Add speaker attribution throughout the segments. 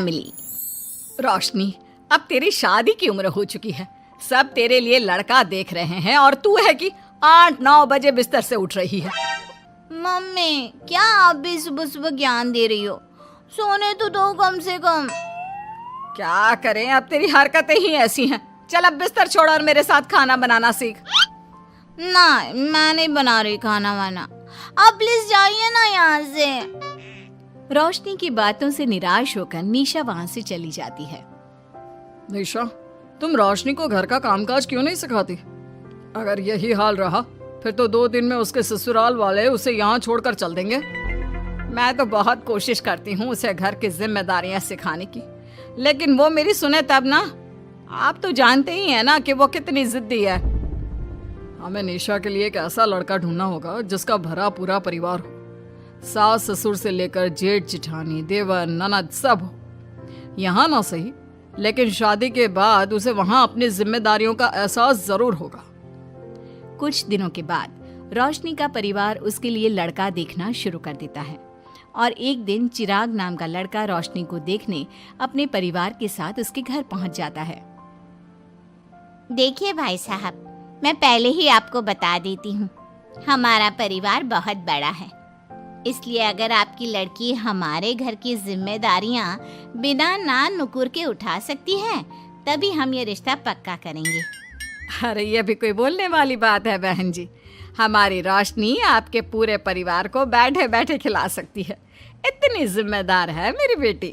Speaker 1: मिली। रोशनी, अब तेरी शादी की उम्र हो चुकी है, सब तेरे लिए लड़का देख रहे हैं और तू है कि 8-9 बजे बिस्तर से उठ रही है।
Speaker 2: मम्मी, क्या आप भी सुबह सुबह ज्ञान दे रही हो? सोने तो दो कम से कम।
Speaker 1: क्या करें, अब तेरी हरकतें ही ऐसी हैं। चल अब बिस्तर छोड़ और मेरे साथ खाना बनाना सीख।
Speaker 2: ना, मैं नहीं बना रही खाना वाना, आप प्लीज जाइए ना यहाँ से।
Speaker 3: रोशनी की बातों से निराश होकर निशा वहाँ से चली जाती है।
Speaker 1: निशा, तुम रोशनी को घर का कामकाज क्यों नहीं सिखाती? अगर यही हाल रहा फिर तो 2 दिन में उसके ससुराल वाले उसे यहाँ छोड़कर चल देंगे। मैं तो बहुत कोशिश करती हूँ उसे घर की जिम्मेदारियां सिखाने की, लेकिन वो मेरी सुने तब ना। आप तो जानते ही हैं ना कि वो कितनी जिद्दी है। हमें निशा के लिए एक ऐसा लड़का ढूंढना होगा जिसका भरा पूरा परिवार हो, सास ससुर से लेकर जेठ जिठानी देवर ननद सब हो। यहाँ ना सही, लेकिन शादी के बाद उसे वहाँ अपनी जिम्मेदारियों का एहसास जरूर होगा।
Speaker 3: कुछ दिनों के बाद रोशनी का परिवार उसके लिए लड़का देखना शुरू कर देता है और एक दिन चिराग नाम का लड़का रोशनी को देखने अपने परिवार के साथ उसके घर पहुंच जाता है।
Speaker 2: देखिए भाई साहब, मैं पहले ही आपको बता देती हूँ, हमारा परिवार बहुत बड़ा है, इसलिए अगर आपकी लड़की हमारे घर की जिम्मेदारियाँ बिना ना नुकुर के उठा सकती है, तभी हम ये रिश्ता पक्का करेंगे।
Speaker 1: अरे ये भी कोई बोलने वाली बात है बहन जी। हमारी रोशनी आपके पूरे परिवार को बैठे बैठे खिला सकती है, इतनी जिम्मेदार है मेरी बेटी।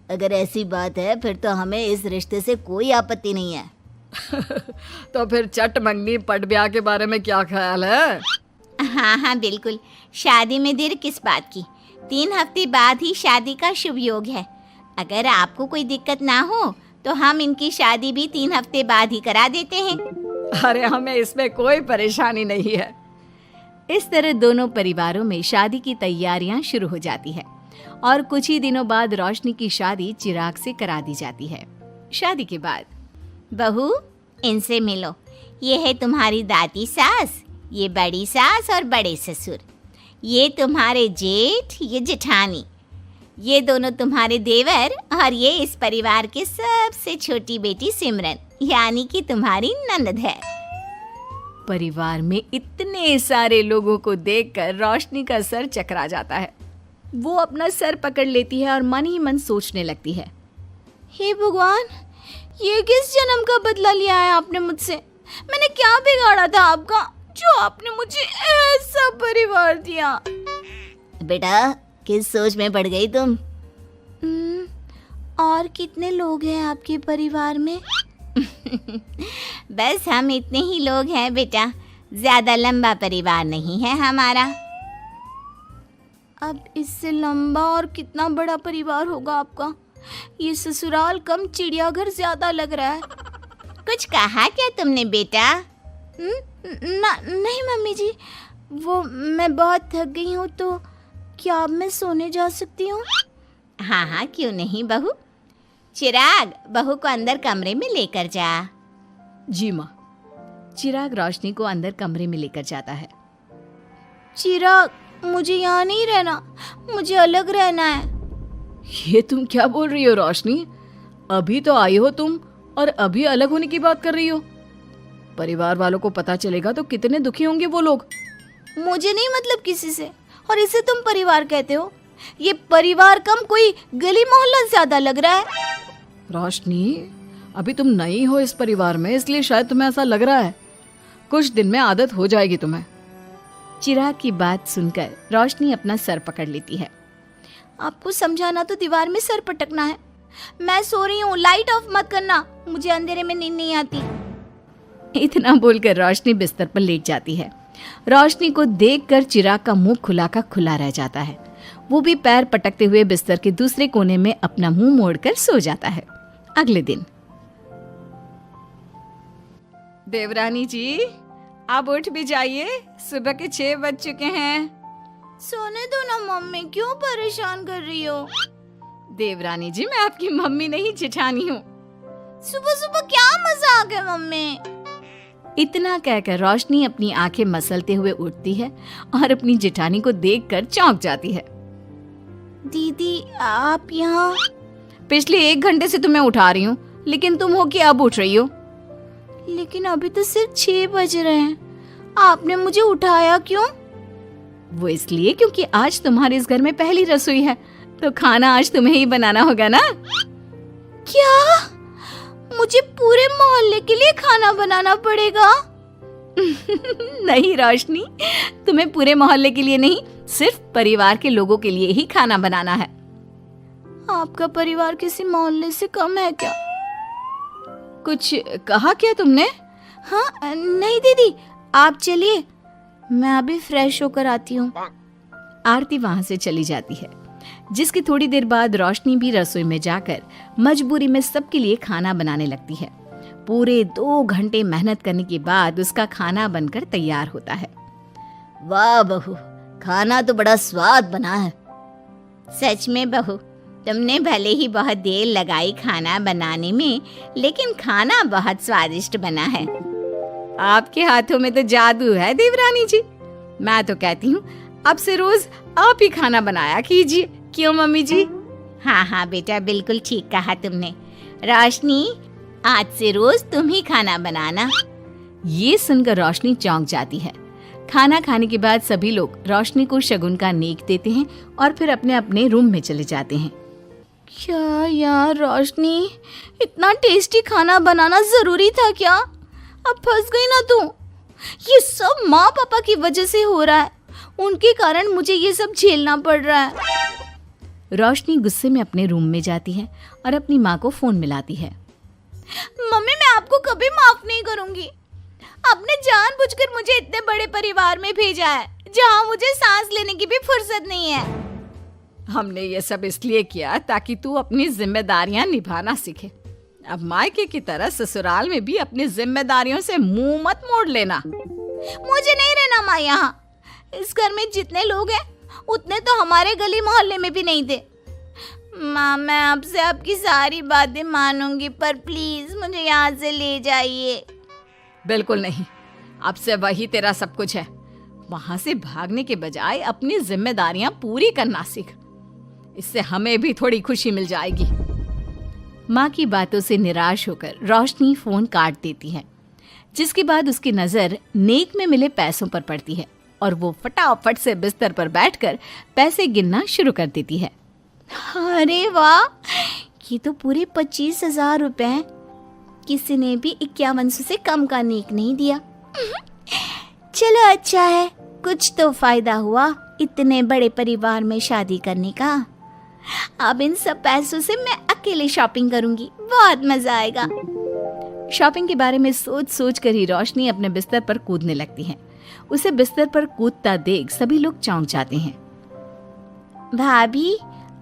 Speaker 2: अगर ऐसी बात है फिर तो हमें इस रिश्ते से कोई आपत्ति नहीं है।
Speaker 1: तो फिर चट मंगनी पट ब्याह के बारे में क्या ख्याल है?
Speaker 2: हाँ बिल्कुल, शादी में देर किस बात की, 3 हफ्ते बाद ही शादी का शुभ योग है। अगर आपको कोई दिक्कत ना हो तो हम इनकी शादी भी 3 हफ्ते बाद ही करा देते हैं।
Speaker 1: अरे हमें इसमें कोई परेशानी नहीं है।
Speaker 3: इस तरह दोनों परिवारों में शादी की तैयारियां शुरू हो जाती है और कुछ ही दिनों बाद रोशनी की शादी चिराग से करा दी जाती है। शादी के बाद,
Speaker 2: बहू इनसे मिलो, ये है तुम्हारी दादी सास, ये बड़ी सास और बड़े ससुर, ये तुम्हारे जेठ, ये जेठानी, ये दोनों तुम्हारे देवर और ये इस परिवार की सबसे छोटी बेटी सिमरन, यानी कि तुम्हारी ननद है।
Speaker 3: परिवार में इतने सारे लोगों को देखकर रोशनी का सर चकरा जाता है। वो अपना सर पकड़ लेती है और मन ही मन सोचने लगती है,
Speaker 2: हे भगवान, ये किस जन्म का बदला लिया है आपने मुझसे? मैंने क्या बिगाड़ा था आपका जो आपने मुझे ऐसा परिवार दिया? बेटा, किस सोच में पड़ गई तुम? और कितने लोग हैं आपके परिवार में? बस हम इतने ही लोग हैं बेटा, ज्यादा लंबा परिवार नहीं है हमारा। अब इससे लंबा और कितना बड़ा परिवार होगा आपका? ये ससुराल कम चिड़ियाघर ज्यादा लग रहा है। कुछ कहा क्या तुमने बेटा? नहीं मम्मी जी, वो मैं बहुत थक गई हूँ, तो क्या अब मैं सोने जा सकती हूँ? हाँ क्यों नहीं बहू। चिराग, बहू को अंदर कमरे में लेकर जा।
Speaker 3: जी माँ। चिराग रोशनी को अंदर कमरे में लेकर जाता है।
Speaker 2: चिराग, मुझे यहाँ नहीं रहना, मुझे अलग रहना है।
Speaker 1: ये तुम क्या बोल रही हो रोशनी? अभी तो आई हो तुम और अभी अलग होने की बात कर रही हो। परिवार वालों को पता चलेगा तो कितने दुखी होंगे वो लोग।
Speaker 2: मुझे नहीं मतलब किसी से, और इसे तुम परिवार कहते हो? ये परिवार कम कोई गली मोहल्ला ज्यादा लग रहा है।
Speaker 1: रोशनी, अभी तुम नई हो इस परिवार में, इसलिए शायद तुम्हें ऐसा लग रहा है। कुछ दिन में आदत हो जाएगी तुम्हें।
Speaker 3: चिराग की बात सुनकर रोशनी अपना सर पकड़ लेती है।
Speaker 2: आपको समझाना तो दीवार में सर पटकना है। मैं सो रही हूँ, लाइट ऑफ मत करना, मुझे अंधेरे में नींद नहीं आती।
Speaker 3: इतना बोलकर रोशनी बिस्तर पर लेट जाती है। रोशनी को देखकर चिराग का मुंह खुला का खुला रह जाता है। वो भी पैर पटकते हुए बिस्तर के दूसरे कोने में अपना मुंह मोड़कर सो जाता है। अगले दिन,
Speaker 1: देवरानी जी, आप उठ भी जाइए, सुबह के 6 बज चुके हैं।
Speaker 2: सोने दो ना मम्मी, क्यों परेशान कर रही हो?
Speaker 1: देवरानी जी, मैं आपकी मम्मी नहीं जेठानी हूँ।
Speaker 2: सुबह सुबह क्या मजाक है मम्मी?
Speaker 3: इतना कहकर रोशनी अपनी आंखें मसलते हुए उठती है और अपनी जेठानी को देखकर चौंक जाती है।
Speaker 2: दीदी, आप यहाँ?
Speaker 3: पिछले 1 घंटे से तुम्हें उठा रही हूँ, लेकिन तुम हो कि अब उठ रही हो। लेकिन अभी तो सिर्फ 6 बज रहे हैं, आपने मुझे उठाया क्यों? वो इसलिए क्योंकि आज तुम्हारे इस घर में पहली रसोई है, तो खाना आज तुम्हें ही बनाना होगा ना। क्या? मुझे पूरे मोहल्ले के लिए खाना बनाना पड़ेगा? नहीं रोशनी, तुम्हें पूरे मोहल्ले के लिए नहीं, सिर्फ परिवार के लोगों के लिए ही खाना बनाना है। आपका परिवार किसी मोहल्ले से कम है क्या? कुछ कहा क्या तुमने? हाँ नहीं दीदी, आप चलिए, मैं अभी फ्रेश होकर आती हूँ। आरती वहां से चली जाती है, जिसकी थोड़ी देर बाद रोशनी भी रसोई में जाकर मजबूरी में सबके लिए खाना बनाने लगती है। पूरे 2 घंटे मेहनत करने के बाद उसका खाना बनकर तैयार होता है।
Speaker 2: वाह बहू, खाना तो बड़ा स्वाद बना है। सच में बहू, तुमने भले ही बहुत देर लगाई खाना बनाने में, लेकिन खाना बहुत स्वादिष्ट बना है।
Speaker 3: आपके हाथों में तो जादू है देवरानी जी। मैं तो कहती हूँ अब से रोज आप ही खाना बनाया कीजिए, क्यों मम्मी जी?
Speaker 2: हाँ हाँ बेटा, बिल्कुल ठीक कहा तुमने। रोशनी, आज से रोज तुम ही खाना बनाना।
Speaker 3: ये सुनकर रोशनी चौंक जाती है। खाना खाने के बाद सभी लोग रोशनी को शगुन का नेक देते हैं और फिर अपने अपने रूम में चले जाते हैं। क्या यार रोशनी, इतना टेस्टी खाना बनाना जरूरी था क्या? अब फंस गई ना तू। ये सब माँ पापा की वजह से हो रहा है, उनके कारण मुझे ये सब झेलना पड़ रहा है। रोशनी गुस्से में अपने रूम में जाती है और अपनी माँ को फोन मिलाती है। मम्मी, मैं आपको कभी माफ नहीं करूंगी। आपने जानबूझकर मुझे इतने बड़े परिवार में भेजा है, जहाँ मुझे सांस लेने की भी फुर्सत नहीं है। हमने ये सब इसलिए किया ताकि तू अपनी जिम्मेदारियां निभाना सीखे। अब मायके की तरह ससुराल में भी अपनी जिम्मेदारियों से मुंह मत मोड़ लेना। मुझे नहीं रहना माँ यहाँ। इस घर में जितने लोग हैं उतने तो हमारे गली मोहल्ले में भी नहीं थे। माँ, मैं आपसे आपकी सारी बातें मानूंगी, पर प्लीज मुझे यहाँ से ले जाइए। बिल्कुल नहीं, अब से वही तेरा सब कुछ है। वहां से भागने के बजाय अपनी जिम्मेदारियां पूरी करना सीख, इससे हमें भी थोड़ी खुशी मिल जाएगी। माँ की बातों से निराश होकर रोशनी फोन काट देती है, जिसके बाद उसकी नजर नेक में मिले पैसों पर पड़ती है और वो फटाफट से बिस्तर पर बैठकर पैसे गिनना शुरू कर देती है। अरे वाह, ये तो पूरे 25,000 रुपए हैं। किसी ने भी 5100 से कम का नेक नहीं दिया। चलो अच्छा है, कुछ तो फायदा हुआ इतने बड़े परिवार में शादी करने का। अब इन सब पैसों से मैं अकेले शॉपिंग करूंगी, बहुत मजा आएगा। शॉपिंग के बारे में सोच सोच कर ही रोशनी अपने बिस्तर पर कूदने लगती है। उसे बिस्तर पर कूदता देख सभी लोग चौंक जाते हैं। भाभी,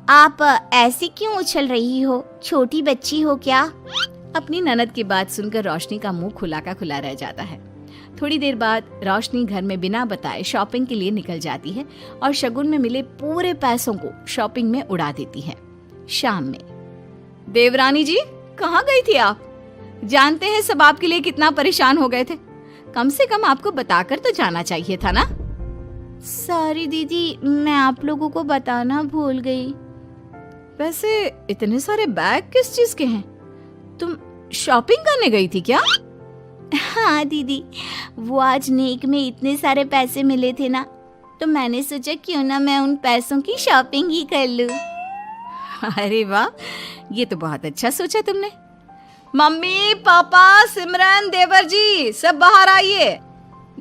Speaker 3: आप ऐसे क्यों उछल रही हो? छोटी बच्ची हो क्या? अपनी ननद की बात सुनकर रोशनी का मुंह खुला का खुला रह जाता है। थोड़ी देर बाद रोशनी घर में बिना बताए शॉपिंग के लिए निकल जाती है और शगुन में मिले पूरे पैसों को शॉपिंग में उड़ा देती है। शाम में, देवरानी जी कहाँ गई थी आप? जानते हैं सब आपके लिए कितना परेशान हो गए थे, कम से कम आपको बताकर तो जाना चाहिए था ना। सॉरी दीदी, मैं आप लोगों को बताना भूल गई। वैसे इतने सारे बैग किस चीज के हैं? तुम शॉपिंग करने गई थी क्या? हाँ दीदी, वो आज नेक में इतने सारे पैसे मिले थे ना, तो मैंने सोचा क्यों ना मैं उन पैसों की शॉपिंग ही कर लूं। अरे वाह, ये तो बहुत अच्छा सोचा तुमने। मम्मी, पापा, सिमरन, देवर जी, सब बाहर आइए।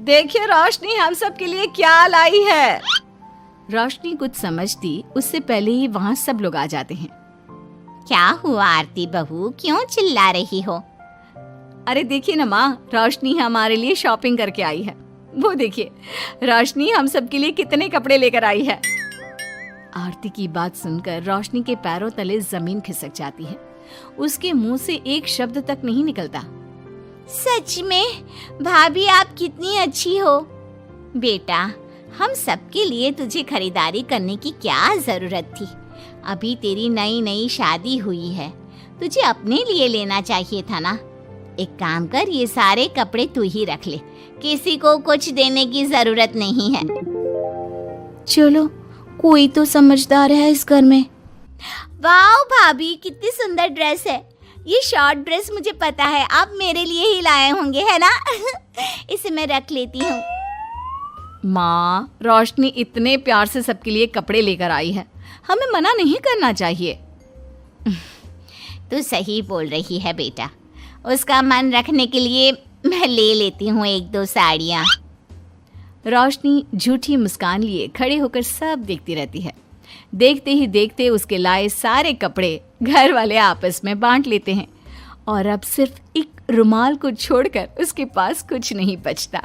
Speaker 3: देखिए रोशनी हम सब के लिए क्या लाई है। रोशनी कुछ समझती उससे पहले ही वहाँ सब लोग आ जाते हैं।
Speaker 2: क्या हुआ आरती बहू, क्यों चिल्ला रही हो?
Speaker 3: अरे देखिए ना माँ, रोशनी हमारे लिए शॉपिंग करके आई है। वो देखिए, रोशनी हम सब के लिए कितने कपड़े लेकर आई है। आरती की बात सुनकर रोशनी के पैरों तले जमीन खिसक जाती है। उसके मुंह से एक शब्द तक नहीं निकलता।
Speaker 2: सच में भाभी, आप कितनी अच्छी हो। बेटा, हम सबके लिए तुझे खरीदारी करने की क्या जरूरत थी? अभी तेरी नई नई शादी हुई है, तुझे अपने लिए लेना चाहिए था ना। एक काम कर, ये सारे कपड़े तू ही रख ले, किसी को कुछ देने की जरूरत नहीं है।
Speaker 3: चलो, कोई तो समझदार है इस घर में।
Speaker 2: वाओ भाभी, कितनी सुंदर ड्रेस है। ये शॉर्ट ड्रेस मुझे पता है आप मेरे लिए ही लाए होंगे, है ना? इसे मैं रख लेती हूँ।
Speaker 3: माँ, रोशनी इतने प्यार से सबके लिए कपड़े लेकर आई है, हमें मना नहीं करना चाहिए।
Speaker 2: तू सही बोल रही है बेटा, उसका मन रखने के लिए मैं ले लेती हूँ 1-2 साड़ियाँ।
Speaker 3: रोशनी झूठी मुस्कान लिए खड़े होकर सब देखती रहती है। देखते ही देखते उसके लाए सारे कपड़े घर वाले आपस में बांट लेते हैं और अब सिर्फ एक रुमाल को छोड़कर उसके पास कुछ नहीं बचता।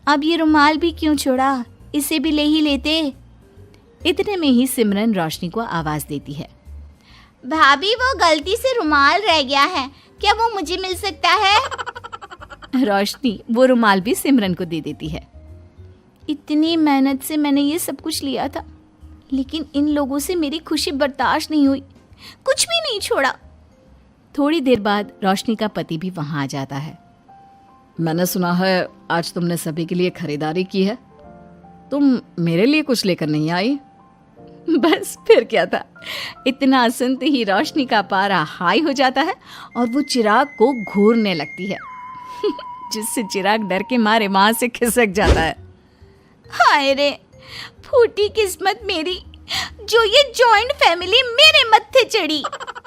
Speaker 2: अब ये रुमाल भी क्यों छोड़ा, इसे भी ले ही लेते।
Speaker 3: इतने में ही सिमरन रोशनी को आवाज देती है।
Speaker 2: भाभी, वो गलती से रुमाल रह गया है, क्या वो मुझे मिल सकता है?
Speaker 3: रोशनी वो रुमाल भी सिमरन को दे देती है।
Speaker 2: इतनी मेहनत से मैंने ये सब कुछ लिया था, लेकिन इन लोगों से मेरी खुशी बर्दाश्त नहीं हुई, कुछ भी नहीं छोड़ा।
Speaker 3: थोड़ी देर बाद रोशनी का पति भी वहां आ जाता है।
Speaker 1: मैंने सुना है आज तुमने सभी के लिए खरीदारी की है। तुम मेरे लिए कुछ लेकर नहीं आई?
Speaker 3: बस फिर क्या था, इतना सुनते ही रोशनी का पारा हाई हो जाता है और वो चिराग को घूरने लगती है, जिससे चिराग डर के मारे वहां से खिसक जाता है।
Speaker 2: हाय रे, फूटी किस्मत मेरी, जो ये जॉइंट फैमिली मेरे मत्थे चढ़ी।